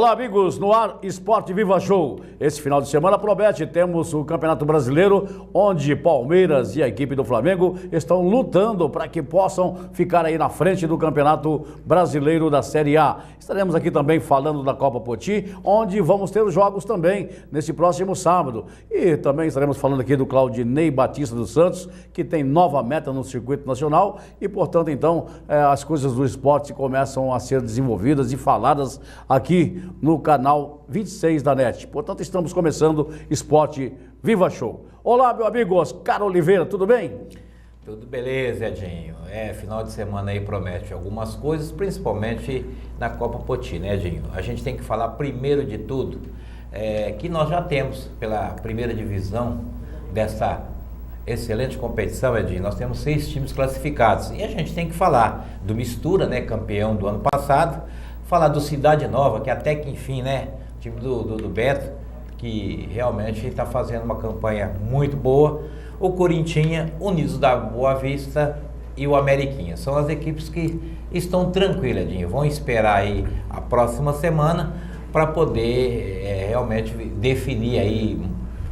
Olá, amigos, no ar Esporte Viva Show. Esse final de semana promete, temos o Campeonato Brasileiro, onde Palmeiras e a equipe do Flamengo estão lutando para que possam ficar aí na frente do Campeonato Brasileiro da Série A. Estaremos aqui também falando da Copa Poti, onde vamos ter os jogos também nesse próximo sábado. E também estaremos falando aqui do Claudinei Batista dos Santos, que tem nova meta no circuito nacional e, portanto, então, as coisas do esporte começam a ser desenvolvidas e faladas aqui no canal 26 da NET. Portanto, estamos começando Esporte Viva Show. Olá, meu amigo Oscar Oliveira, tudo bem? Tudo beleza, Edinho. Final de semana aí promete algumas coisas, principalmente na Copa Poti, né, Edinho? A gente tem que falar primeiro de tudo que nós já temos pela primeira divisão dessa excelente competição, Edinho. Nós temos 6 times classificados e a gente tem que falar do Mistura, né, campeão do ano passado, falar do Cidade Nova, que até que enfim, né, time do Beto, que realmente está fazendo uma campanha muito boa, o Corintinha, Unidos da Boa Vista e o Ameriquinha. São as equipes que estão tranquilas, Edinho. Vão esperar aí a próxima semana para poder realmente definir aí,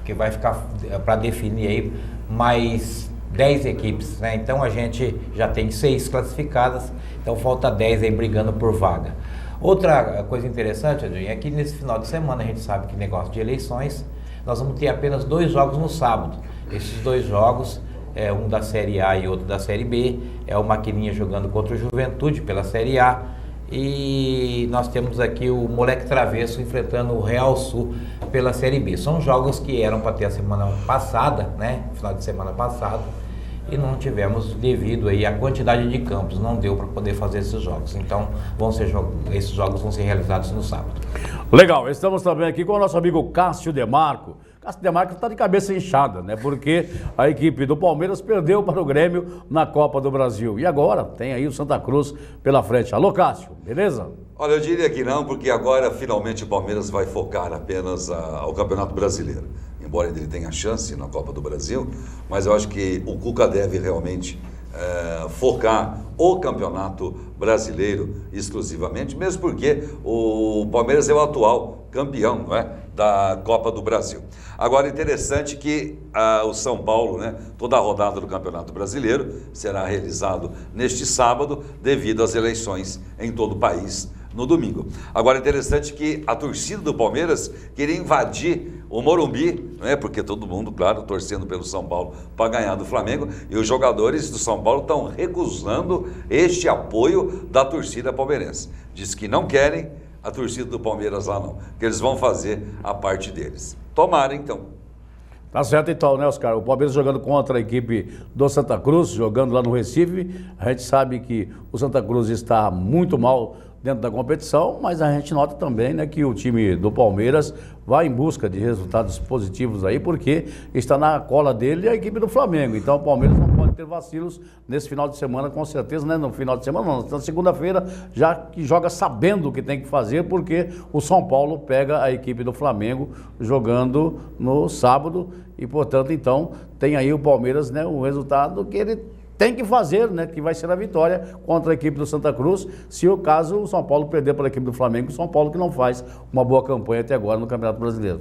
que vai ficar para definir aí mais 10 equipes, né? Então a gente já tem 6 classificadas, então falta 10 aí brigando por vaga. Outra coisa interessante, Edinho, é que nesse final de semana a gente sabe que negócio de eleições, nós vamos ter apenas 2 jogos no sábado. Esses 2 jogos, um da Série A e outro da Série B, é o Maquininha jogando contra o Juventude pela Série A, e nós temos aqui o Moleque Travesso enfrentando o Real Sul pela Série B. São jogos que eram para ter a semana passada, né, final de semana passado, e não tivemos devido aí à quantidade de campos, não deu para poder fazer esses jogos. Então, esses jogos vão ser realizados no sábado. Legal, estamos também aqui com o nosso amigo Cássio Demarco. Cássio Demarco está de cabeça inchada, né? Porque a equipe do Palmeiras perdeu para o Grêmio na Copa do Brasil. E agora tem aí o Santa Cruz pela frente. Alô, Cássio, beleza? Olha, eu diria que não, porque agora finalmente o Palmeiras vai focar apenas ao Campeonato Brasileiro. Embora ele tenha chance na Copa do Brasil, mas eu acho que o Cuca deve realmente focar o Campeonato Brasileiro exclusivamente, mesmo porque o Palmeiras é o atual campeão, não é, da Copa do Brasil. Agora, interessante que o São Paulo, né, toda a rodada do Campeonato Brasileiro será realizado neste sábado devido às eleições em todo o país no domingo. Agora, interessante que a torcida do Palmeiras queria invadir o Morumbi, né? Porque todo mundo, claro, torcendo pelo São Paulo para ganhar do Flamengo, e os jogadores do São Paulo estão recusando este apoio da torcida palmeirense. Diz que não querem a torcida do Palmeiras lá não, que eles vão fazer a parte deles. Tomara, então. Tá certo então, né, Oscar? O Palmeiras jogando contra a equipe do Santa Cruz, jogando lá no Recife. A gente sabe que o Santa Cruz está muito mal dentro da competição, mas a gente nota também, né, que o time do Palmeiras vai em busca de resultados positivos aí, porque está na cola dele a equipe do Flamengo. Então o Palmeiras não pode ter vacilos nesse final de semana, com certeza, né? No final de semana não, na segunda-feira, já que joga sabendo o que tem que fazer, porque o São Paulo pega a equipe do Flamengo jogando no sábado e, portanto, então, tem aí o Palmeiras, né, um resultado que ele tem que fazer, né, que vai ser a vitória contra a equipe do Santa Cruz, se o caso o São Paulo perder pela equipe do Flamengo, o São Paulo que não faz uma boa campanha até agora no Campeonato Brasileiro.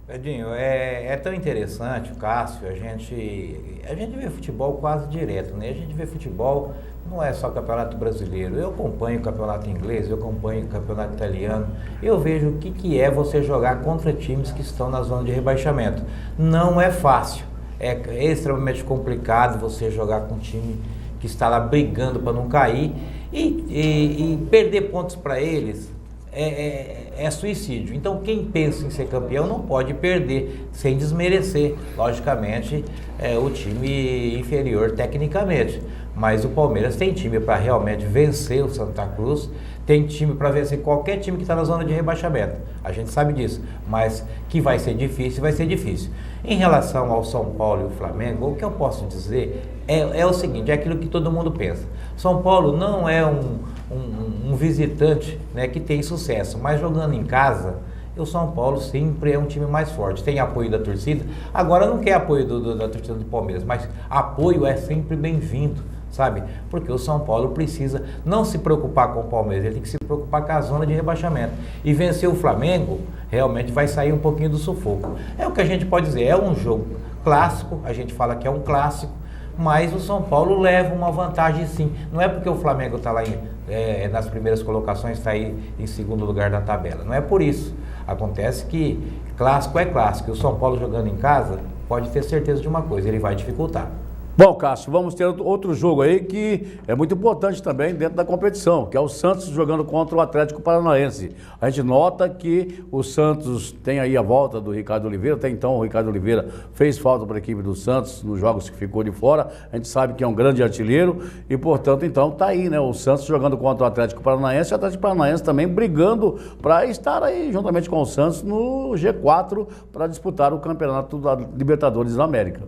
Edinho, é tão interessante o Cássio, a gente vê futebol quase direto, né? A gente vê futebol, não é só Campeonato Brasileiro, eu acompanho o Campeonato Inglês, eu acompanho o Campeonato Italiano, eu vejo o que é você jogar contra times que estão na zona de rebaixamento. Não é fácil. É extremamente complicado você jogar com um time que está lá brigando para não cair e perder pontos para eles é suicídio. Então quem pensa em ser campeão não pode perder, sem desmerecer, logicamente, o time inferior tecnicamente. Mas o Palmeiras tem time para realmente vencer o Santa Cruz, tem time para vencer qualquer time que está na zona de rebaixamento. A gente sabe disso, mas que vai ser difícil, vai ser difícil. Em relação ao São Paulo e o Flamengo, o que eu posso dizer é o seguinte, é aquilo que todo mundo pensa. São Paulo não é um visitante, né, que tem sucesso, mas jogando em casa, o São Paulo sempre é um time mais forte, tem apoio da torcida. Agora não quer apoio da torcida do Palmeiras, mas apoio é sempre bem-vindo sabe? Porque o São Paulo precisa não se preocupar com o Palmeiras, ele tem que se preocupar com a zona de rebaixamento. E vencer o Flamengo, realmente vai sair um pouquinho do sufoco. É o que a gente pode dizer, é um jogo clássico, a gente fala que é um clássico, mas o São Paulo leva uma vantagem sim. Não é porque o Flamengo está lá nas primeiras colocações, está aí em segundo lugar da tabela. Não é por isso. Acontece que clássico é clássico. E o São Paulo jogando em casa, pode ter certeza de uma coisa, ele vai dificultar. Bom, Cássio, vamos ter outro jogo aí que é muito importante também dentro da competição, que é o Santos jogando contra o Atlético Paranaense. A gente nota que o Santos tem aí a volta do Ricardo Oliveira, até então o Ricardo Oliveira fez falta para a equipe do Santos nos jogos que ficou de fora, a gente sabe que é um grande artilheiro e, portanto, então está aí, né, o Santos jogando contra o Atlético Paranaense e o Atlético Paranaense também brigando para estar aí juntamente com o Santos no G4 para disputar o campeonato da Libertadores da América.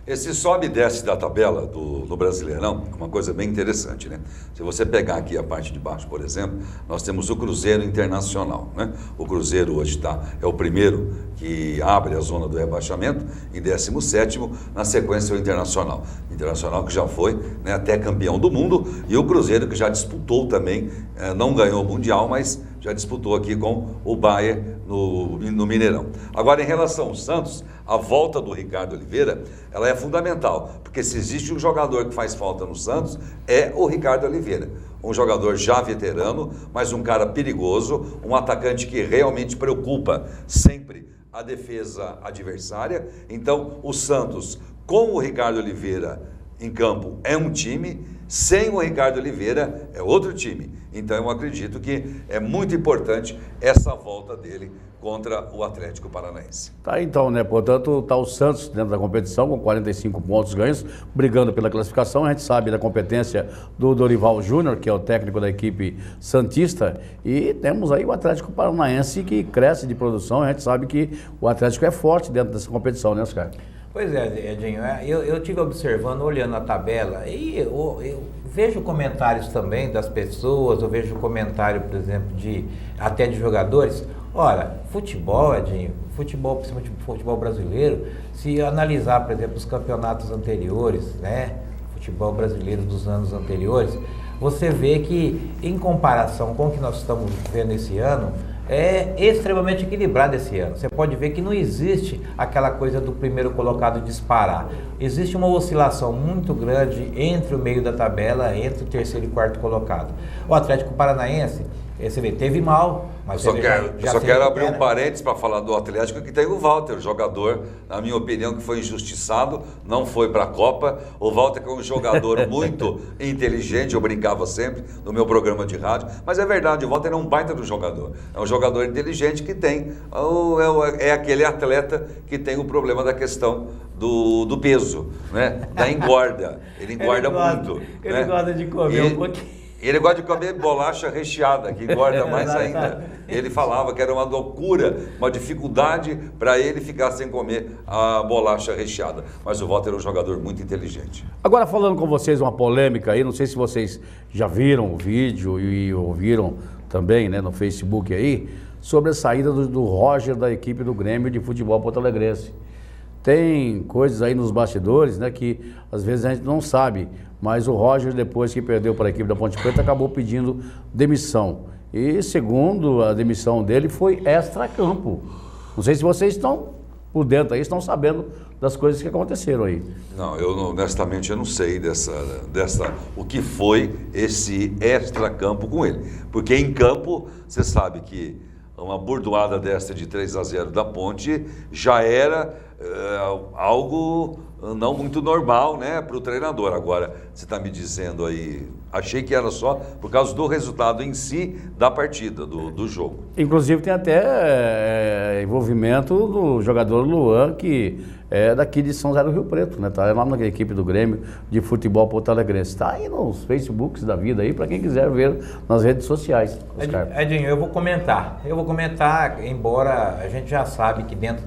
Esse sobe e desce da tabela do Brasileirão é uma coisa bem interessante, né? Se você pegar aqui a parte de baixo, por exemplo, nós temos o Cruzeiro Internacional, né? O Cruzeiro hoje é o primeiro que abre a zona do rebaixamento, em 17º, na sequência o Internacional. Internacional que já foi, né, até campeão do mundo, e o Cruzeiro que já disputou também, não ganhou o Mundial, mas já disputou aqui com o Bayern no Mineirão. Agora, em relação ao Santos, a volta do Ricardo Oliveira, ela é fundamental, porque se existe um jogador que faz falta no Santos, é o Ricardo Oliveira. Um jogador já veterano, mas um cara perigoso, um atacante que realmente preocupa sempre a defesa adversária. Então, o Santos, com o Ricardo Oliveira em campo, é um time, sem o Ricardo Oliveira é outro time. Então eu acredito que é muito importante essa volta dele contra o Atlético Paranaense. Tá, então, né? Portanto, está o Santos dentro da competição com 45 pontos ganhos, brigando pela classificação. A gente sabe da competência do Dorival Júnior, que é o técnico da equipe santista, e temos aí o Atlético Paranaense que cresce de produção. A gente sabe que o Atlético é forte dentro dessa competição, né, Oscar? Pois é, Edinho, eu estive observando, olhando a tabela, e eu vejo comentários também das pessoas, eu vejo comentário, por exemplo, até de jogadores. Ora, futebol, Edinho, principalmente futebol brasileiro, se analisar, por exemplo, os campeonatos anteriores, né, futebol brasileiro dos anos anteriores, você vê que, em comparação com o que nós estamos vendo esse ano, é extremamente equilibrado esse ano. Você pode ver que não existe aquela coisa do primeiro colocado disparar. Existe uma oscilação muito grande entre o meio da tabela, entre o terceiro e quarto colocado. O Atlético Paranaense, você vê, teve mal, mas eu só quero abrir um parênteses para falar do Atlético, que tem o Walter, jogador, na minha opinião, que foi injustiçado, não foi para a Copa. O Walter que é um jogador muito inteligente, eu brincava sempre no meu programa de rádio, mas é verdade, o Walter é um baita do jogador. É um jogador inteligente que tem, é aquele atleta que tem o problema da questão do peso, né? Da engorda. Ele engorda muito. Ele gosta de comer um pouquinho. Ele gosta de comer bolacha recheada, que engorda mais ainda. Ele falava que era uma loucura, uma dificuldade para ele ficar sem comer a bolacha recheada. Mas o Walter é um jogador muito inteligente. Agora, falando com vocês uma polêmica aí, não sei se vocês já viram o vídeo e ouviram também, né, no Facebook aí, sobre a saída do Roger da equipe do Grêmio de Futebol Porto Alegrense. Tem coisas aí nos bastidores, né, que às vezes a gente não sabe, mas o Roger, depois que perdeu para a equipe da Ponte Preta, acabou pedindo demissão. E segundo a demissão dele, foi extra-campo. Não sei se vocês estão por dentro aí, estão sabendo das coisas que aconteceram aí. Não, honestamente eu não sei o que foi esse extra-campo com ele. Porque em campo, você sabe que uma burdoada dessa de 3-0 da Ponte já era algo não muito normal, né, para o treinador. Agora, você está me dizendo aí, achei que era só por causa do resultado em si da partida, do jogo. Inclusive tem até envolvimento do jogador Luan, que é daqui de São José do Rio Preto, né? Tá lá na equipe do Grêmio de Futebol Porto Alegrense. Está aí nos Facebooks da vida aí, para quem quiser ver nas redes sociais. Edinho, eu vou comentar, embora a gente já sabe que dentro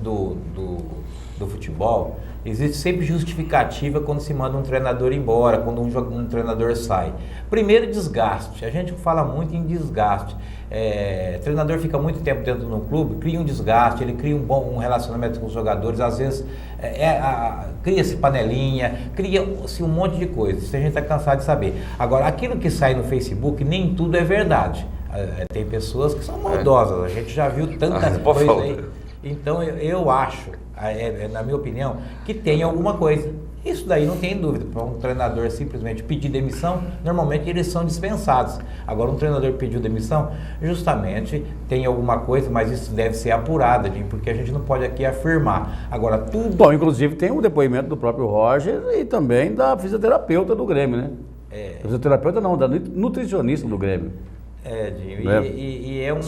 do futebol, existe sempre justificativa quando se manda um treinador embora, quando um treinador sai. Primeiro, desgaste. A gente fala muito em desgaste. O treinador fica muito tempo dentro do clube, cria um desgaste, ele cria um relacionamento com os jogadores, às vezes cria-se panelinha, cria-se um monte de coisa. Isso a gente está cansado de saber. Agora, aquilo que sai no Facebook, nem tudo é verdade. Tem pessoas que são maldosas, a gente já viu tantas coisas aí. Então eu acho, na minha opinião, que tem alguma coisa. Isso daí não tem dúvida. Para um treinador simplesmente pedir demissão, normalmente eles são dispensados. Agora, um treinador pediu demissão, justamente tem alguma coisa, mas isso deve ser apurado, porque a gente não pode aqui afirmar. Agora, tudo... Bom, inclusive tem um depoimento do próprio Roger e também da fisioterapeuta do Grêmio, né? Fisioterapeuta não, da nutricionista do Grêmio. Dinho, e é um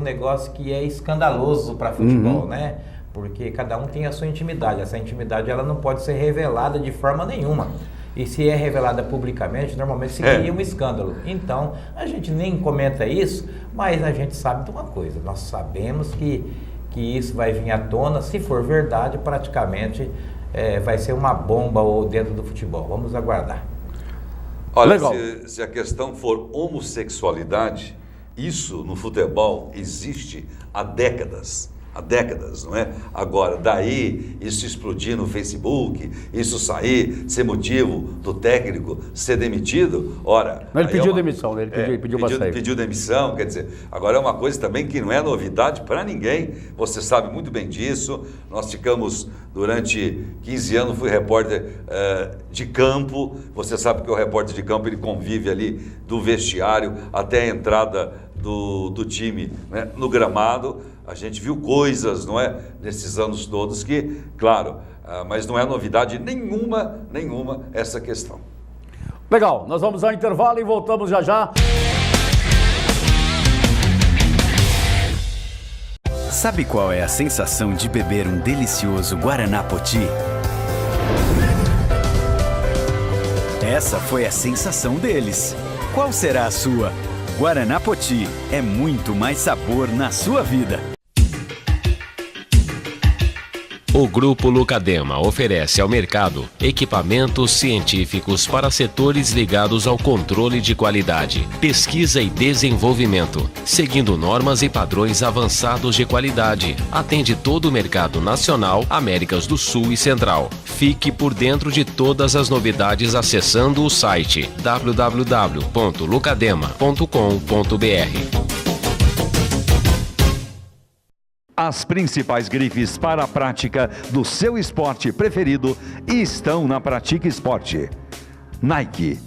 negócio que é escandaloso para futebol, né? Porque cada um tem a sua intimidade. Essa intimidade ela não pode ser revelada de forma nenhuma. E se é revelada publicamente, normalmente se cria um escândalo. Então, a gente nem comenta isso, mas a gente sabe de uma coisa. Nós sabemos que isso vai vir à tona. Se for verdade, praticamente vai ser uma bomba dentro do futebol. Vamos aguardar. Olha, se a questão for homossexualidade, isso no futebol existe há décadas, não é? Agora, daí isso explodir no Facebook, isso sair, ser motivo do técnico ser demitido, ora... Mas ele pediu demissão, ele pediu para sair. Pediu demissão, quer dizer, agora é uma coisa também que não é novidade para ninguém, você sabe muito bem disso, nós ficamos durante 15 anos, fui repórter de campo, você sabe que o repórter de campo ele convive ali do vestiário até a entrada do time, né, no gramado. A gente viu coisas, não é, nesses anos todos que, claro, mas não é novidade nenhuma essa questão. Legal, nós vamos ao intervalo e voltamos já já. Sabe qual é a sensação de beber um delicioso Guaraná Poti? Essa foi a sensação deles. Qual será a sua? Guaraná Poti é muito mais sabor na sua vida. O Grupo Lucadema oferece ao mercado equipamentos científicos para setores ligados ao controle de qualidade, pesquisa e desenvolvimento, seguindo normas e padrões avançados de qualidade. Atende todo o mercado nacional, Américas do Sul e Central. Fique por dentro de todas as novidades acessando o site www.lucadema.com.br. As principais grifes para a prática do seu esporte preferido estão na Pratique Esporte. Nike,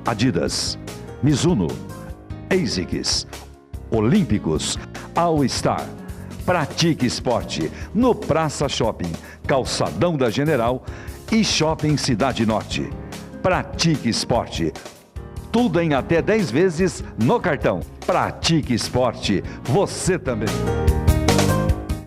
Adidas, Mizuno, ASICS, Olímpicos, All Star. Pratique Esporte no Praça Shopping, Calçadão da General e Shopping Cidade Norte. Pratique Esporte. Tudo em até 10 vezes no cartão. Pratique Esporte. Você também.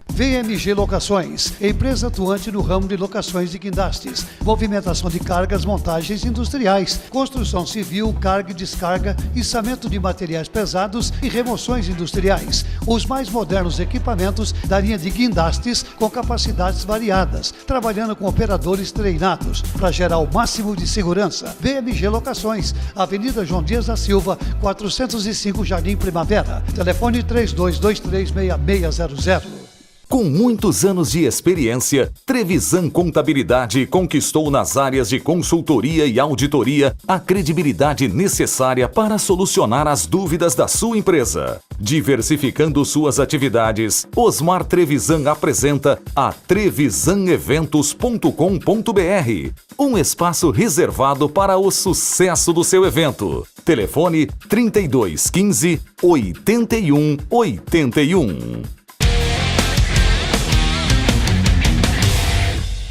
VMG Locações, empresa atuante no ramo de locações de guindastes, movimentação de cargas, montagens industriais, construção civil, carga e descarga, içamento de materiais pesados e remoções industriais. Os mais modernos equipamentos da linha de guindastes com capacidades variadas, trabalhando com operadores treinados para gerar o máximo de segurança. VMG Locações, Avenida João Dias da Silva, 405 Jardim Primavera. Telefone 32236600. Com muitos anos de experiência, Trevisan Contabilidade conquistou nas áreas de consultoria e auditoria a credibilidade necessária para solucionar as dúvidas da sua empresa. Diversificando suas atividades, Osmar Trevisan apresenta a trevisaneventos.com.br, um espaço reservado para o sucesso do seu evento. Telefone 3215 8181.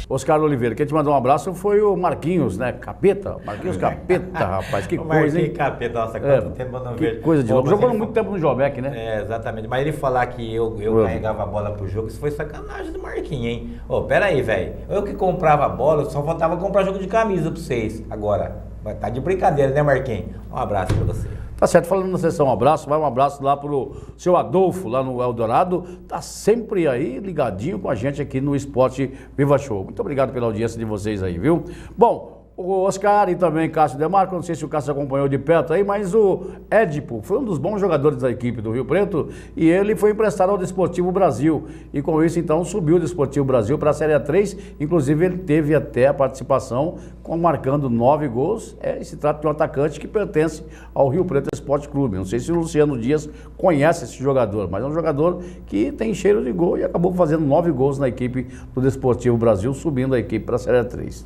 Oscar Oliveira, quem te mandou um abraço foi o Marquinhos, né? Capeta? Marquinhos Capeta, rapaz, que coisa, hein? Capeta, nossa, quanto tempo eu não vejo. Que coisa de louco. Jogou muito tempo no Jobec, né? Exatamente. Mas ele falar que eu carregava a bola pro jogo, isso foi sacanagem do Marquinhos, hein? Pera aí, velho. Eu que comprava a bola, eu só faltava comprar jogo de camisa pra vocês. Agora, tá de brincadeira, né, Marquinhos? Um abraço pra você. Tá certo, falando na sessão, um abraço, vai um abraço lá pro seu Adolfo, lá no Eldorado, tá sempre aí ligadinho com a gente aqui no Esporte Viva Show. Muito obrigado pela audiência de vocês aí, viu? Bom, o Oscar e também Cássio Demarco, não sei se o Cássio acompanhou de perto aí, mas o Édipo foi um dos bons jogadores da equipe do Rio Preto e ele foi emprestado ao Desportivo Brasil e com isso então subiu o Desportivo Brasil para a Série A3, inclusive ele teve até a participação marcando 9 gols, se trata de um atacante que pertence ao Rio Preto Esporte Clube. Não sei se o Luciano Dias conhece esse jogador, mas é um jogador que tem cheiro de gol e acabou fazendo 9 gols na equipe do Desportivo Brasil, subindo a equipe para a Série A3.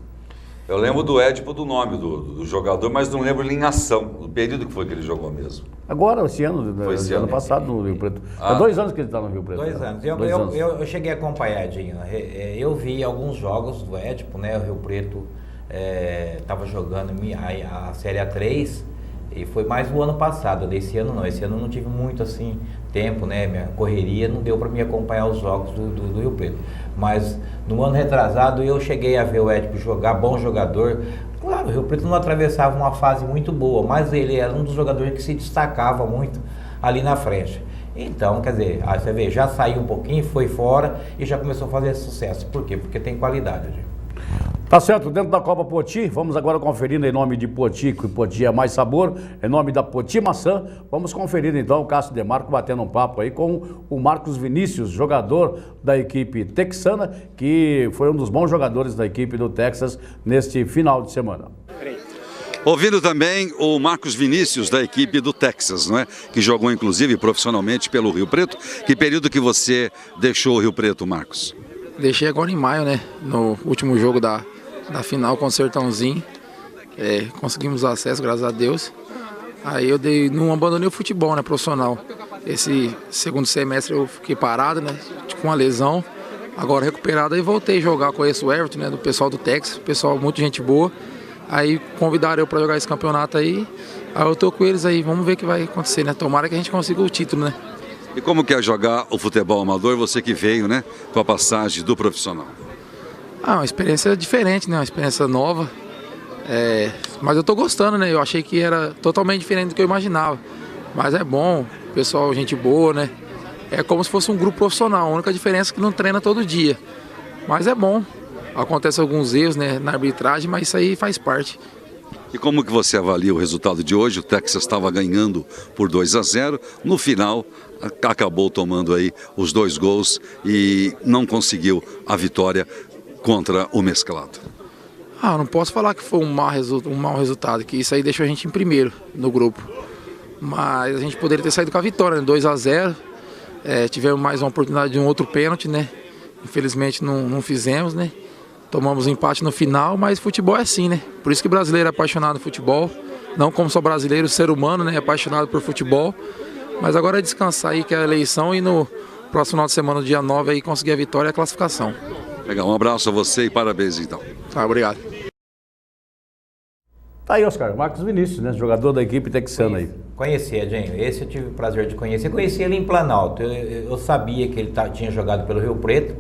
Eu lembro do Édipo, do nome do jogador, mas não lembro ele em ação, do período que foi que ele jogou mesmo. Agora, esse ano, ano passado no Rio Preto. Há 2 anos que ele está no Rio Preto. 2 anos. Eu cheguei a acompanhar, Edinho. Eu vi alguns jogos do Édipo, né? O Rio Preto estava jogando a Série A3 e foi mais o ano passado. Desse ano não. Esse ano eu não tive muito assim tempo, né? Minha correria não deu para me acompanhar os jogos do Rio Preto. Mas no ano retrasado eu cheguei a ver o Édipo jogar, bom jogador. Claro, o Rio Preto não atravessava uma fase muito boa, mas ele era um dos jogadores que se destacava muito ali na frente. Então, quer dizer, aí você vê, já saiu um pouquinho, foi fora e já começou a fazer sucesso. Por quê? Porque tem qualidade. Tá certo, dentro da Copa Poti, vamos agora conferir em nome de Poti, que Poti é mais sabor, em nome da Poti Maçã, vamos conferir então o Cássio Demarco batendo um papo aí com o Marcos Vinícius, jogador da equipe texana, que foi um dos bons jogadores da equipe do Texas neste final de semana. Ouvindo também o Marcos Vinícius da equipe do Texas, não é? Que jogou inclusive profissionalmente pelo Rio Preto. Que período que você deixou o Rio Preto, Marcos? Deixei agora em maio, né? No último jogo da final com o Sertãozinho. Conseguimos acesso, graças a Deus. Aí eu não abandonei o futebol, né, profissional. Esse segundo semestre eu fiquei parado, né? Com uma lesão. Agora recuperado aí voltei a jogar. Conheço o Everton, né? Do pessoal do Texas. Pessoal, muito gente boa. Aí convidaram eu para jogar esse campeonato aí. Aí eu tô com eles aí. Vamos ver o que vai acontecer, né? Tomara que a gente consiga o título, né? E como que é jogar o futebol amador, você que veio, né, com a passagem do profissional? Uma experiência diferente, né, uma experiência nova, mas eu tô gostando, né, eu achei que era totalmente diferente do que eu imaginava, mas é bom, pessoal, gente boa, né, é como se fosse um grupo profissional, a única diferença é que não treina todo dia, mas é bom, acontece alguns erros, né, na arbitragem, mas isso aí faz parte. E como que você avalia o resultado de hoje? O Texas estava ganhando por 2-0, no final acabou tomando aí os 2 gols e não conseguiu a vitória contra o Mesclado. Não posso falar que foi um mau resultado, que isso aí deixou a gente em primeiro no grupo, mas a gente poderia ter saído com a vitória, né? 2-0, tivemos mais uma oportunidade de um outro pênalti, né? Infelizmente não fizemos, né? Tomamos um empate no final, mas futebol é assim, né? Por isso que o brasileiro é apaixonado por futebol. Não como só brasileiro, o ser humano, né? É apaixonado por futebol. Mas agora é descansar aí, que é a eleição, e no próximo final de semana, dia 9, aí conseguir a vitória e a classificação. Legal, um abraço a você e parabéns então. Obrigado. Tá aí, Oscar, Marcos Vinícius, né? Jogador da equipe texana aí. Conheci, Edinho. Esse eu tive o prazer de conhecer. Conheci ele em Planalto. Eu sabia que ele tinha jogado pelo Rio Preto,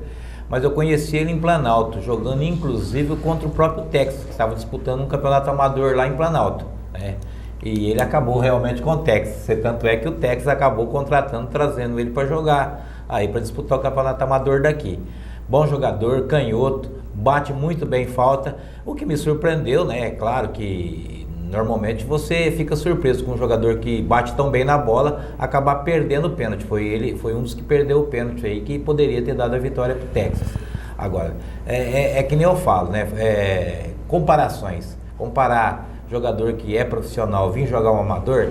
mas eu conheci ele em Planalto, jogando inclusive contra o próprio Texas, que estava disputando um campeonato amador lá em Planalto, né? E ele acabou realmente com o Texas, tanto é que o Texas acabou contratando, trazendo ele para jogar, aí para disputar o campeonato amador daqui. Bom jogador, canhoto, bate muito bem falta. O que me surpreendeu, né? É claro que normalmente você fica surpreso com um jogador que bate tão bem na bola acabar perdendo o pênalti. Foi um dos que perdeu o pênalti aí, que poderia ter dado a vitória para o Texas. Agora, é que nem eu falo, né? Comparações. Comparar jogador que é profissional vir jogar um amador,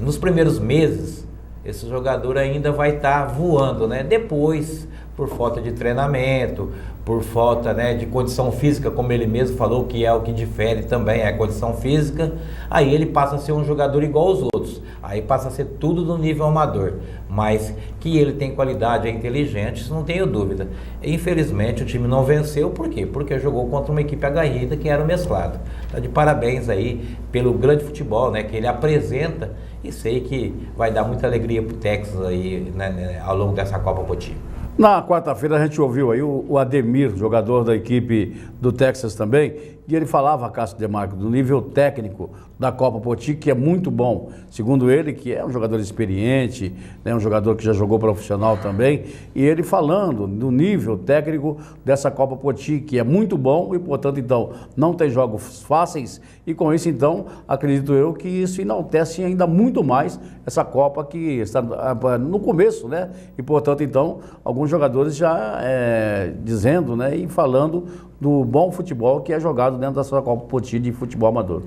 nos primeiros meses, esse jogador ainda vai estar voando, né? Depois, por falta de treinamento, por falta, né, de condição física, como ele mesmo falou, que é o que difere também, é a condição física, aí ele passa a ser um jogador igual aos outros, aí passa a ser tudo do nível amador, mas que ele tem qualidade, é inteligente, isso não tenho dúvida. Infelizmente o time não venceu, por quê? Porque jogou contra uma equipe aguerrida que era o Mesclado. Tá de parabéns aí pelo grande futebol, né, que ele apresenta, e sei que vai dar muita alegria pro Texas aí, né, ao longo dessa Copa Poti. Na quarta-feira a gente ouviu aí o Ademir, jogador da equipe do Texas também, e ele falava, Cássio Demarco, do nível técnico da Copa Poti, que é muito bom. Segundo ele, que é um jogador experiente, né, um jogador que já jogou profissional também, e ele falando do nível técnico dessa Copa Poti, que é muito bom e, portanto, então, não tem jogos fáceis, e com isso, então, acredito eu que isso enaltece ainda muito mais essa Copa que está no começo, né? E, portanto, então, alguns jogadores já dizendo, né, e falando do bom futebol que é jogado dentro dessa Copa Poti de futebol amador.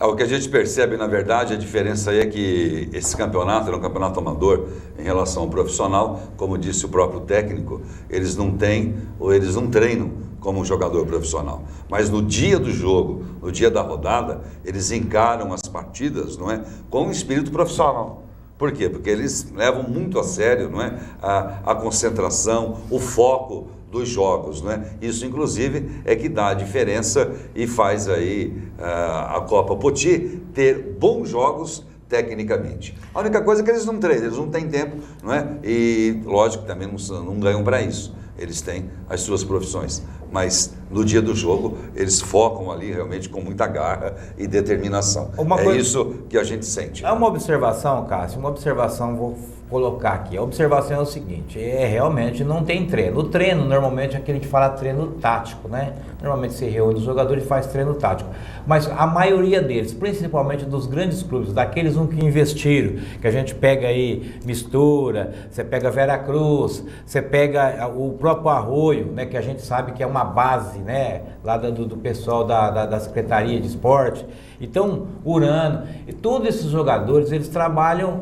O que a gente percebe, na verdade, a diferença aí é que esse campeonato é um campeonato amador em relação ao profissional, como disse o próprio técnico, eles não têm ou eles não treinam como um jogador profissional. Mas no dia do jogo, no dia da rodada, eles encaram as partidas, não é, com um espírito profissional. Por quê? Porque eles levam muito a sério, não é, a concentração, o foco dos jogos, não é? Isso, inclusive, é que dá a diferença e faz aí a Copa Poti ter bons jogos tecnicamente. A única coisa é que eles não treinam, eles não têm tempo, não é? E, lógico, também não ganham para isso. Eles têm as suas profissões, mas no dia do jogo eles focam ali realmente com muita garra e determinação. Isso que a gente sente. É uma observação, Cássio, vou colocar aqui. A observação é o seguinte, realmente não tem treino. O treino, normalmente, é que a gente fala treino tático, né? Normalmente se reúne os jogadores e faz treino tático. Mas a maioria deles, principalmente dos grandes clubes, daqueles que investiram, que a gente pega aí Mistura, você pega Veracruz, você pega o próprio Arroio, né? Que a gente sabe que é uma base, né? Lá do pessoal da Secretaria de Esporte. Então, Urano, e todos esses jogadores, eles trabalham,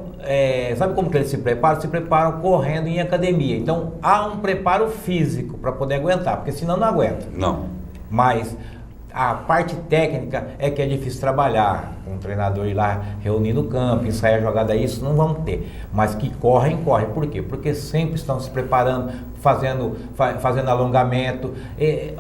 sabe como que eles se preparam? Se preparam correndo em academia. Então, há um preparo físico para poder aguentar, porque senão não aguenta. Não. Mas a parte técnica é que é difícil trabalhar. Um treinador ir lá reunir no campo, ensaiar a jogada, isso não vamos ter. Mas que correm. Por quê? Porque sempre estão se preparando, fazendo alongamento.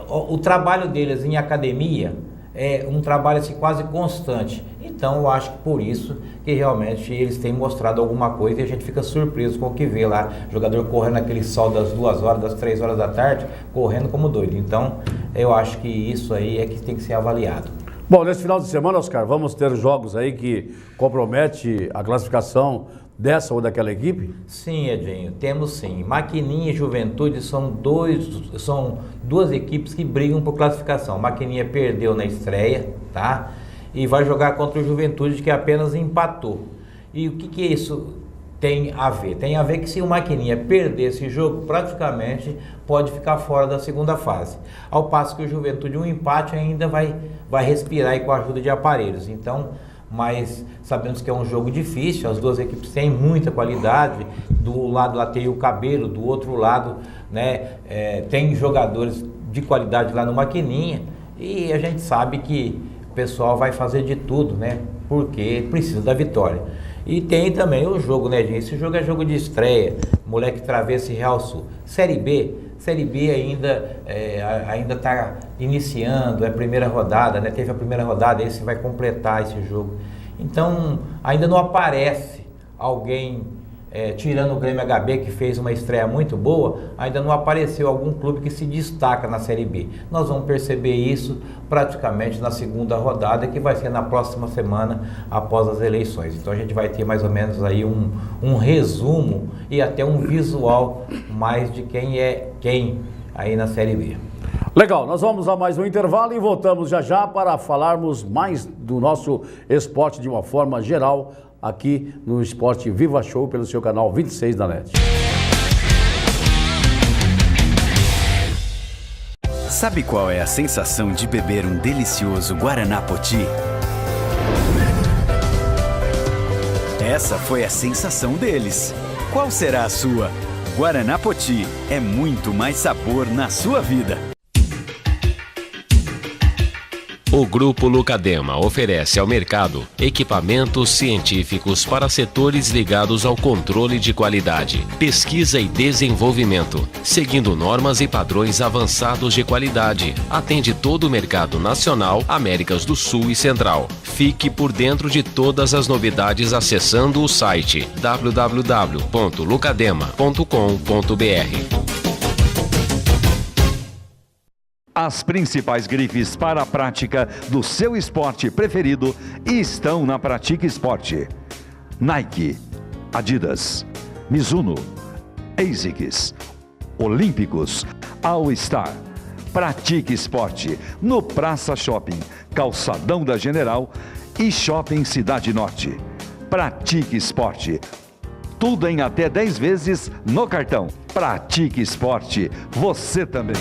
O trabalho deles em academia é um trabalho assim, quase constante. Então eu acho que por isso que realmente eles têm mostrado alguma coisa e a gente fica surpreso com o que vê lá, jogador correndo aquele sol das 2 horas, das 3 horas da tarde, correndo como doido. Então eu acho que isso aí é que tem que ser avaliado. Bom, nesse final de semana, Oscar, vamos ter jogos aí que comprometem a classificação dessa ou daquela equipe? Sim, Edinho, temos sim. Maquininha e Juventude são duas equipes que brigam por classificação. Maquininha perdeu na estreia, tá? E vai jogar contra o Juventude, que apenas empatou. E o que isso tem a ver? Tem a ver que se o Maquininha perder esse jogo, praticamente pode ficar fora da segunda fase. Ao passo que o Juventude, um empate ainda vai respirar aí com a ajuda de aparelhos. Então, mas sabemos que é um jogo difícil, as duas equipes têm muita qualidade, do lado lá tem o Cabelo, do outro lado, né, tem jogadores de qualidade lá no Maquininha, e a gente sabe que o pessoal vai fazer de tudo, né, porque precisa da vitória. E tem também o jogo, né, gente? Esse jogo é jogo de estreia, Moleque Travessa e Real Sul. Série B ainda está iniciando, é a primeira rodada, né? Teve a primeira rodada, esse vai completar esse jogo. Então, ainda não aparece alguém, tirando o Grêmio HB, que fez uma estreia muito boa, ainda não apareceu algum clube que se destaca na Série B. Nós vamos perceber isso praticamente na segunda rodada, que vai ser na próxima semana, após as eleições. Então, a gente vai ter mais ou menos aí um resumo e até um visual mais de quem é quem aí na Série B. Legal, nós vamos a mais um intervalo e voltamos já para falarmos mais do nosso esporte de uma forma geral, aqui no Esporte Viva Show, pelo seu canal 26 da NET. Sabe qual é a sensação de beber um delicioso Guaraná Poti? Essa foi a sensação deles. Qual será a sua? Guaraná Poti é muito mais sabor na sua vida. O Grupo Lucadema oferece ao mercado equipamentos científicos para setores ligados ao controle de qualidade, pesquisa e desenvolvimento, seguindo normas e padrões avançados de qualidade. Atende todo o mercado nacional, Américas do Sul e Central. Fique por dentro de todas as novidades acessando o site www.lucadema.com.br. As principais grifes para a prática do seu esporte preferido estão na Pratique Esporte. Nike, Adidas, Mizuno, ASICS, Olímpicos, All Star. Pratique Esporte no Praça Shopping, Calçadão da General e Shopping Cidade Norte. Pratique Esporte. Tudo em até 10 vezes no cartão. Pratique Esporte. Você também.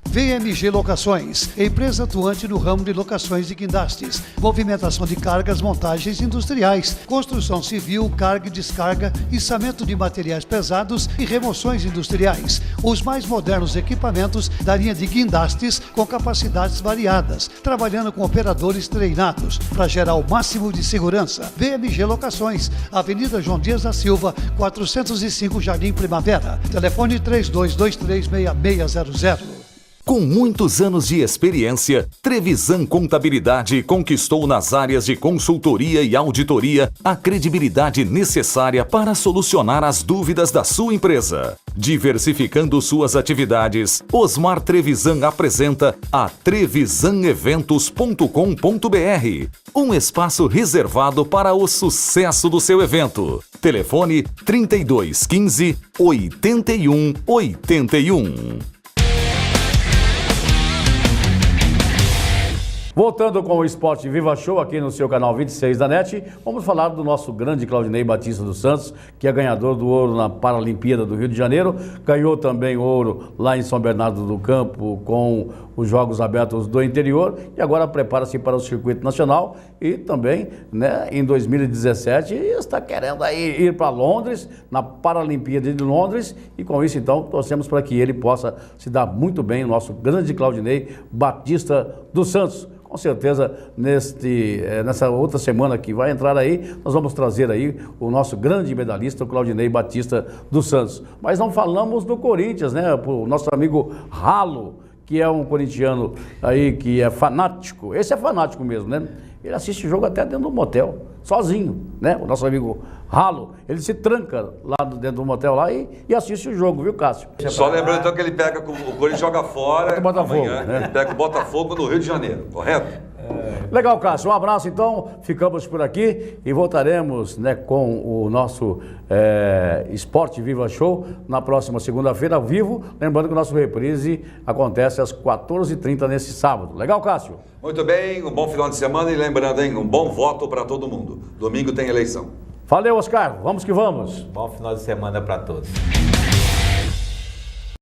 VMG Locações, empresa atuante no ramo de locações de guindastes, movimentação de cargas, montagens industriais, construção civil, carga e descarga, içamento de materiais pesados e remoções industriais. Os mais modernos equipamentos da linha de guindastes com capacidades variadas, trabalhando com operadores treinados para gerar o máximo de segurança. VMG Locações, Avenida João Dias da Silva, 405 Jardim Primavera. Telefone 32236600. Com muitos anos de experiência, Trevisan Contabilidade conquistou nas áreas de consultoria e auditoria a credibilidade necessária para solucionar as dúvidas da sua empresa. Diversificando suas atividades, Osmar Trevisan apresenta a trevisaneventos.com.br, um espaço reservado para o sucesso do seu evento. Telefone 3215 8181. Voltando com o Esporte Viva Show aqui no seu canal 26 da NET, vamos falar do nosso grande Claudinei Batista dos Santos, que é ganhador do ouro na Paralimpíada do Rio de Janeiro, ganhou também ouro lá em São Bernardo do Campo com os Jogos Abertos do Interior e agora prepara-se para o circuito nacional e também, né, em 2017 está querendo aí ir para Londres, na Paralimpíada de Londres, e com isso então torcemos para que ele possa se dar muito bem, o nosso grande Claudinei Batista dos Santos. Com certeza, nessa outra semana que vai entrar aí, nós vamos trazer aí o nosso grande medalhista, o Claudinei Batista dos Santos. Mas não falamos do Corinthians, né? O nosso amigo Ralo, que é um corintiano aí que é fanático. Esse é fanático mesmo, né? Ele assiste o jogo até dentro do motel, sozinho, né? O nosso amigo Ralo, ele se tranca lá dentro do motel lá e assiste o jogo, viu, Cássio? Só lembrando então que ele pega, o Corinthians joga fora Botafogo, amanhã, né? Ele pega o Botafogo no Rio de Janeiro, correto? Legal, Cássio. Um abraço, então. Ficamos por aqui e voltaremos, né, com o nosso Esporte Viva Show na próxima segunda-feira, ao vivo. Lembrando que o nosso reprise acontece às 14h30 nesse sábado. Legal, Cássio? Muito bem, um bom final de semana e lembrando, hein, um bom voto para todo mundo. Domingo tem eleição. Valeu, Oscar. Vamos que vamos. Bom final de semana para todos.